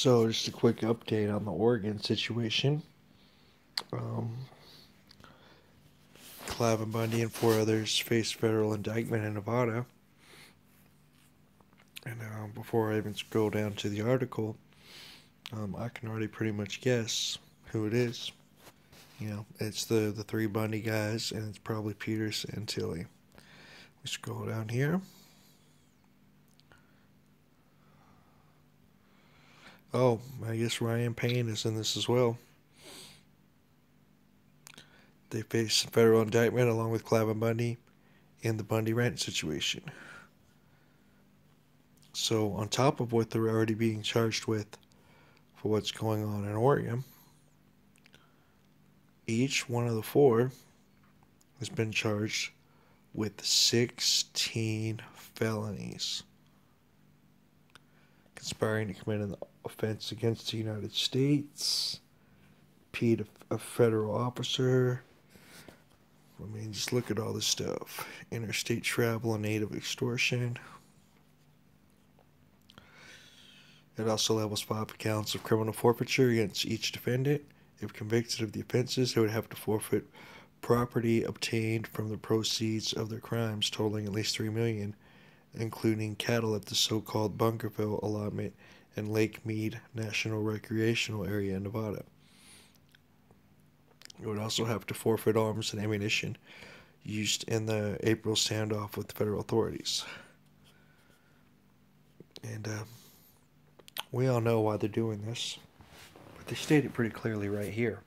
So, just a quick update on the Oregon situation. Um, Clive Bundy and four others face federal indictment in Nevada. And before I even scroll down to the article, I can already pretty much guess who it is. It's the three Bundy guys, and it's probably Peter Santilli. We scroll down here. Oh, I guess Ryan Payne is in this as well. They face federal indictment along with Clive Bundy in the Bundy Ranch situation. So, on top of what they're already being charged with for what's going on in Oregon, each one of the four has been charged with 16 felonies. Conspiring to commit an offense against the United States, impede a federal officer. I mean, just look at all this stuff. Interstate travel and aid of extortion. It also levels 5 counts of criminal forfeiture against each defendant. If convicted of the offenses, they would have to forfeit property obtained from the proceeds of their crimes totaling at least $3 million, including cattle at the so-called Bunkerville allotment and Lake Mead National Recreational Area in Nevada. It would also have to forfeit arms and ammunition used in the April standoff with the federal authorities. And we all know why they're doing this, but they state it pretty clearly right here.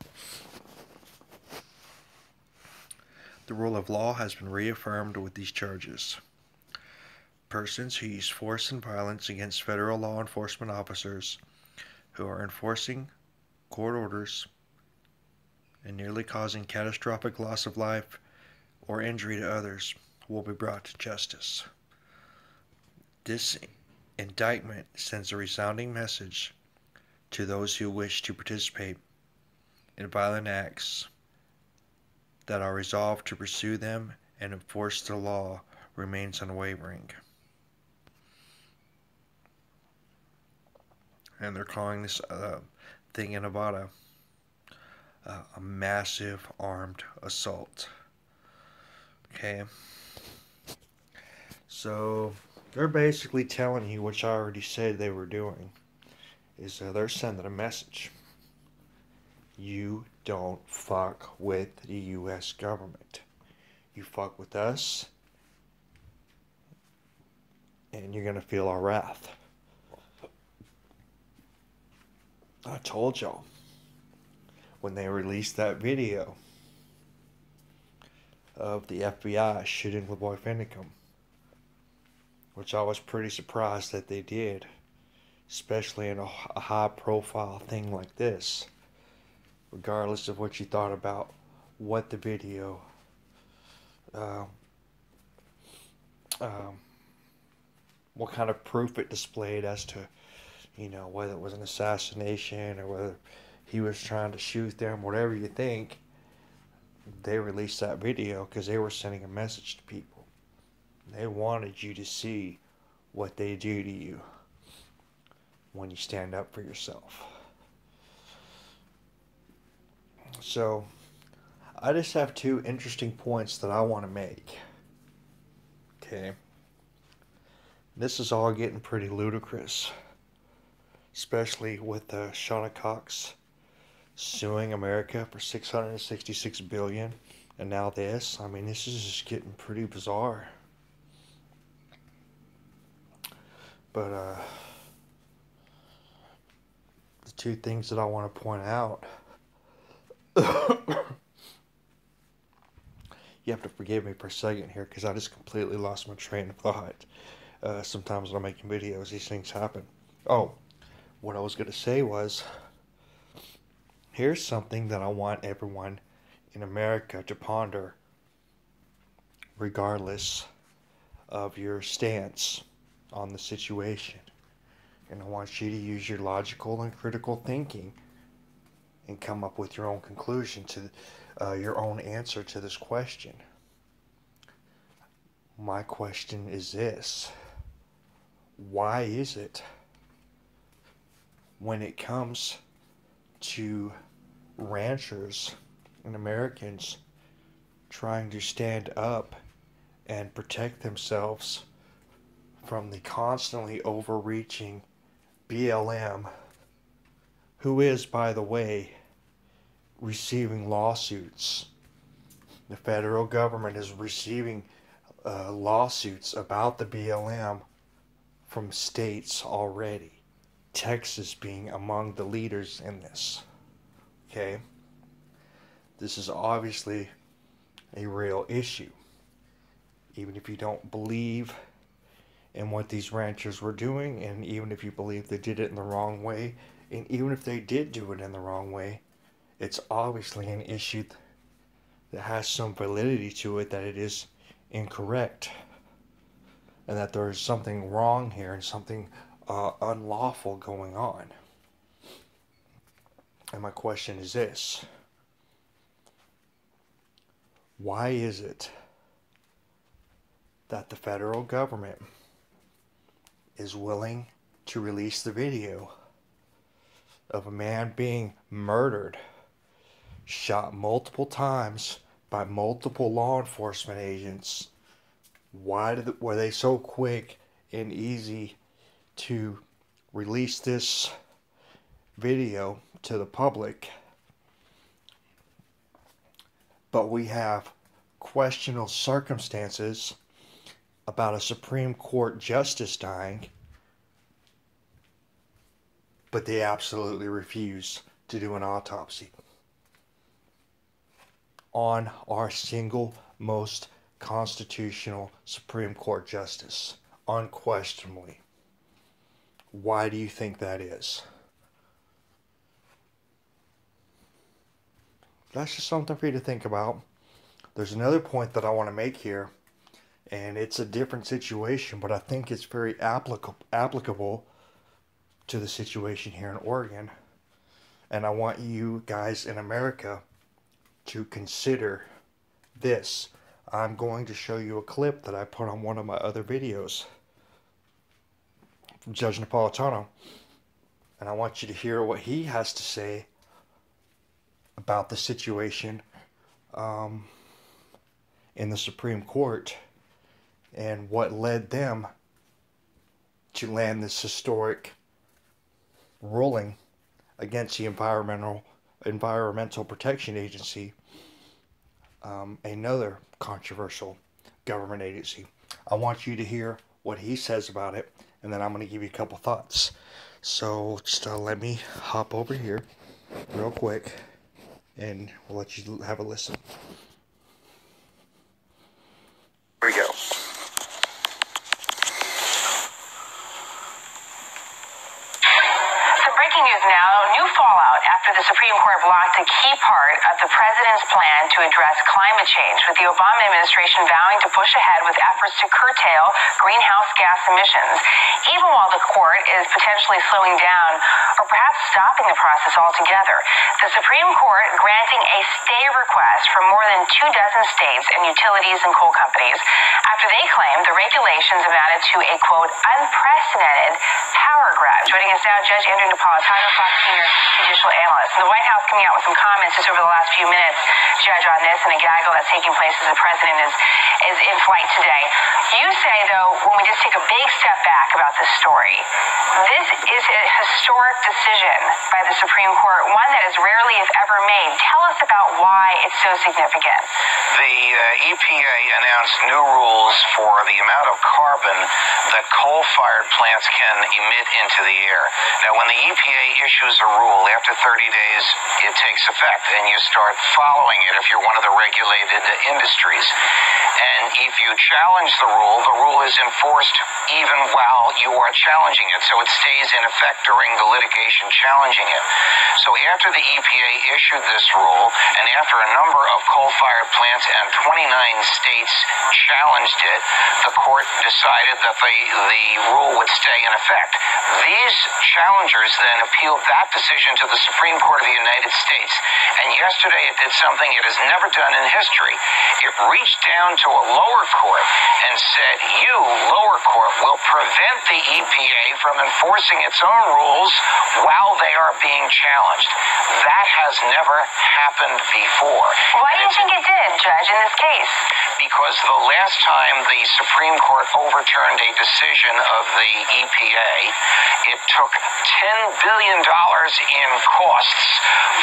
The rule of law has been reaffirmed with these charges. Persons who use force and violence against federal law enforcement officers who are enforcing court orders and nearly causing catastrophic loss of life or injury to others will be brought to justice. This indictment sends a resounding message to those who wish to participate in violent acts that our resolve to pursue them and enforce the law remains unwavering. And they're calling this thing in Nevada a massive armed assault. Okay. So they're basically telling you, which I already said they were doing, is they're sending a message. You don't fuck with the U.S. government. You fuck with us, and you're going to feel our wrath. I told y'all when they released that video of the FBI shooting LaBoy Finicum, which I was pretty surprised that they did, especially in a high-profile thing like this, regardless of what you thought about what the video what kind of proof it displayed as to, whether it was an assassination or whether he was trying to shoot them, whatever you think. They released that video because they were sending a message to people. They wanted you to see what they do to you when you stand up for yourself. So, I just have two interesting points that I want to make. Okay. This is all getting pretty ludicrous, especially with Shauna Cox suing America for $666 billion, and now this. I mean, this is just getting pretty bizarre. But the two things that I want to point out, you have to forgive me for a second here because I just completely lost my train of thought. Sometimes when I'm making videos, these things happen. Oh, what I was going to say was, here's something that I want everyone in America to ponder, regardless of your stance on the situation. And I want you to use your logical and critical thinking and come up with your own conclusion to your own answer to this question. My question is this: why is it when it comes to ranchers and Americans trying to stand up and protect themselves from the constantly overreaching BLM, who is, by the way, receiving lawsuits. The federal government is receiving lawsuits about the BLM from states already. Texas being among the leaders in this. Okay? This is obviously a real issue. Even if you don't believe in what these ranchers were doing, and even if you believe they did it in the wrong way, and even if they did do it in the wrong way, it's obviously an issue that has some validity to it, that it is incorrect, and that there is something wrong here and something unlawful going on. And my question is this: why is it that the federal government is willing to release the video of a man being murdered, shot multiple times by multiple law enforcement agents? Why were they so quick and easy to release this video to the public? But we have questionable circumstances about a Supreme Court justice dying, but they absolutely refuse to do an autopsy on our single most constitutional Supreme Court justice, unquestionably. Why do you think that is? That's just something for you to think about. There's another point that I want to make here, and it's a different situation, but I think it's very applicable to the situation here in Oregon. And I want you guys in America to consider this. I'm going to show you a clip that I put on one of my other videos from Judge Napolitano, and I want you to hear what he has to say about the situation in the Supreme Court and what led them to land this historic ruling against the Environmental Protection Agency, another controversial government agency. I want you to hear what he says about it, and then I'm going to give you a couple thoughts. So just let me hop over here real quick, and we'll let you have a listen. Here we go. Breaking news now, new fallout after the Supreme Court blocked a key part of the president's plan to address climate change, with the Obama administration vowing to push ahead with efforts to curtail greenhouse gas emissions, even while the court is potentially slowing down or perhaps stopping the process altogether. The Supreme Court granting a stay request from more than 24 states and utilities and coal companies after they claimed the regulations amounted to a, quote, unprecedented power grab. Joining us now, Judge Andrew Napolitano, Fox Senior Judicial Analyst. The White House coming out with some comments just over the last few minutes, Judge, on this and a gaggle that's taking place as the president is in flight today. You say, though, when we just take a big step back about this story, this is a historic decision by the Supreme Court, one that is rarely, if ever, made. Tell us about why it's so significant. The EPA announced new rules for the amount of carbon that coal-fired plants can emit into the air. Now, when the EPA issues a rule, after 30 days, it takes effect, and you start following it if you're one of the regulated industries. And if you challenge the rule is enforced even while you are challenging it, so it stays in effect during the litigation challenging it. So after the EPA issued this rule, and after a number of coal-fired plants and 29 states challenged it, the court decided that the rule would stay in effect. These challengers then appealed that decision to the Supreme Court of the United States, and yesterday it did something it has never done in history. It reached down to a a lower court and said, you, lower court, will prevent the EPA from enforcing its own rules while they are being challenged. That has never happened before. Why do you think it did, Judge, in this case? Because the last time the Supreme Court overturned a decision of the EPA, it took $10 billion in costs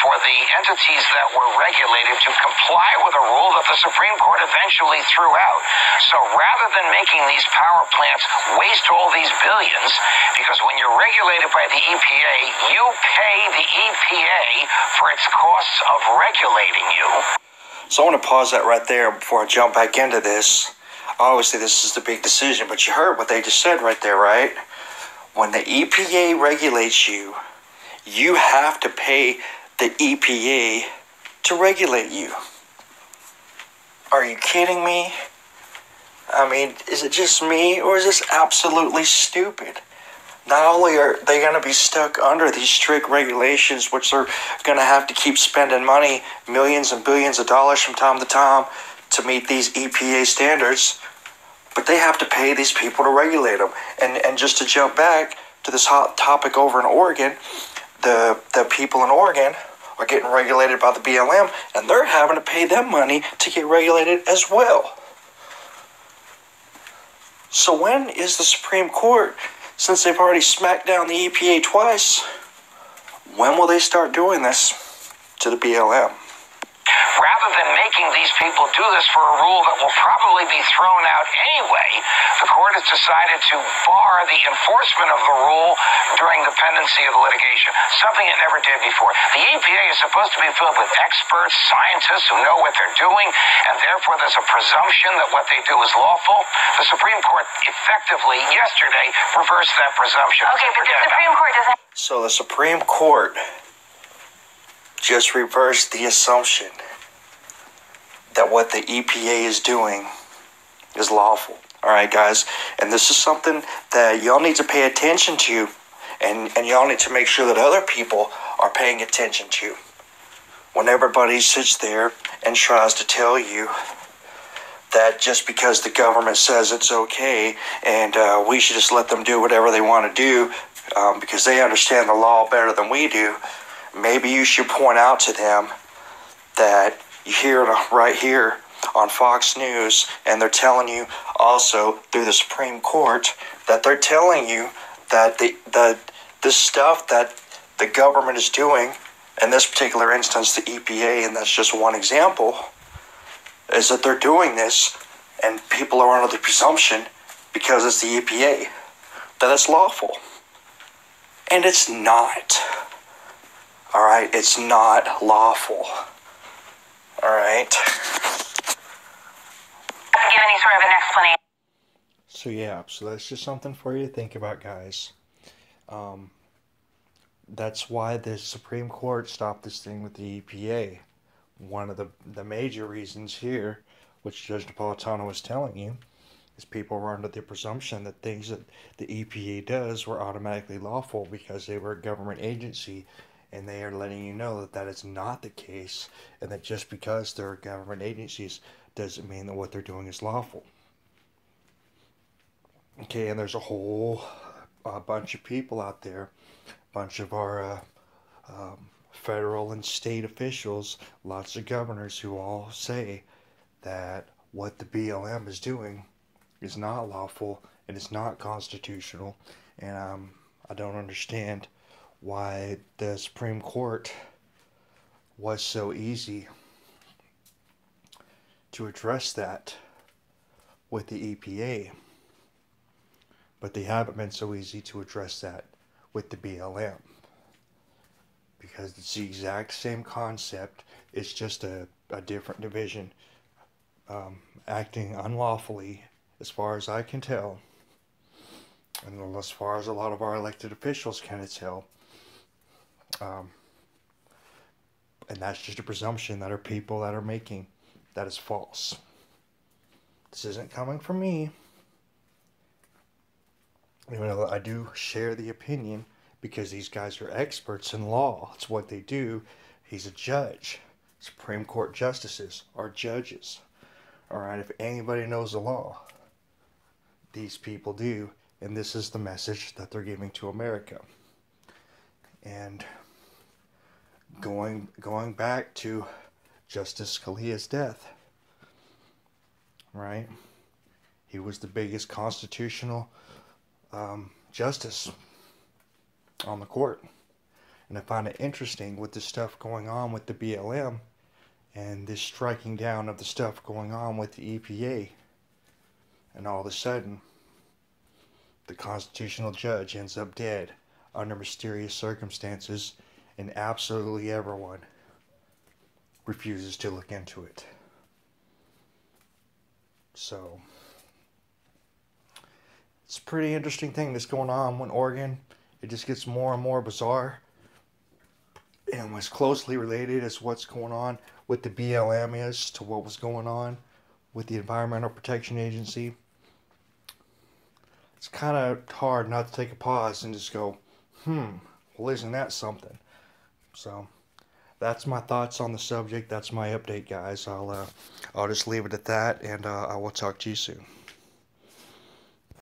for the entities that were regulated to comply with a rule that the Supreme Court eventually threw out. So rather than making these power plants waste all these billions, because when you're regulated by the EPA, you pay the EPA for its costs of regulating you. So I want to pause that right there before I jump back into this. Obviously, this is the big decision, but you heard what they just said right there, right? When the EPA regulates you, you have to pay the EPA to regulate you. Are you kidding me? I mean, is it just me, or is this absolutely stupid? Not only are they going to be stuck under these strict regulations, which they're going to have to keep spending money, millions and billions of dollars from time to time to meet these EPA standards, but they have to pay these people to regulate them. And just to jump back to this hot topic over in Oregon, the people in Oregon are getting regulated by the BLM, and they're having to pay them money to get regulated as well. So when is the Supreme Court, since they've already smacked down the EPA twice, when will they start doing this to the BLM? Rather than making these people do this for a rule that will probably be thrown out anyway, the court has decided to bar the enforcement of the rule during the pendency of the litigation, something it never did before. The EPA is supposed to be filled with experts, scientists who know what they're doing, and therefore there's a presumption that what they do is lawful. The Supreme Court effectively, yesterday, reversed that presumption. Okay, but the Supreme Court doesn't... So the Supreme Court just reversed the assumption that what the EPA is doing is lawful. All right, guys, and this is something that y'all need to pay attention to, and y'all need to make sure that other people are paying attention to. When everybody sits there and tries to tell you that just because the government says it's okay and we should just let them do whatever they want to do because they understand the law better than we do, maybe you should point out to them that you hear it right here on Fox News, and they're telling you also through the Supreme Court that they're telling you that this stuff that the government is doing, in this particular instance the EPA, and that's just one example, is that they're doing this and people are under the presumption, because it's the EPA, that it's lawful. And it's not. All right, it's not lawful. All right. Give any sort of an explanation. So yeah, so that's just something for you to think about, guys. That's why the Supreme Court stopped this thing with the EPA. One of the major reasons here, which Judge Napolitano was telling you, is people were under the presumption that things that the EPA does were automatically lawful because they were a government agency, and they are letting you know that that is not the case, and that just because they're government agencies doesn't mean that what they're doing is lawful. Okay, and there's a whole bunch of people out there, a bunch of our federal and state officials, lots of governors who all say that what the BLM is doing is not lawful and it's not constitutional, and I don't understand why the Supreme Court was so easy to address that with the EPA, but they haven't been so easy to address that with the BLM, because it's the exact same concept. It's just a different division acting unlawfully, as far as I can tell, and as far as a lot of our elected officials can tell. And that's just a presumption that our people that are making that is false. This isn't coming from me. Even though I do share the opinion, because these guys are experts in law. It's what they do. He's a judge. Supreme Court justices are judges. Alright, if anybody knows the law, these people do, and this is the message that they're giving to America. And going back to Justice Scalia's death, right? He was the biggest constitutional justice on the court. And I find it interesting with the stuff going on with the BLM and this striking down of the stuff going on with the EPA. And all of a sudden, the constitutional judge ends up dead under mysterious circumstances, and absolutely everyone refuses to look into it. So, it's a pretty interesting thing that's going on in Oregon. It just gets more and more bizarre. And what's closely related is what's going on with the BLM is to what was going on with the Environmental Protection Agency. It's kind of hard not to take a pause and just go, well, isn't that something? So, that's my thoughts on the subject. That's my update, guys. I'll just leave it at that, and I will talk to you soon.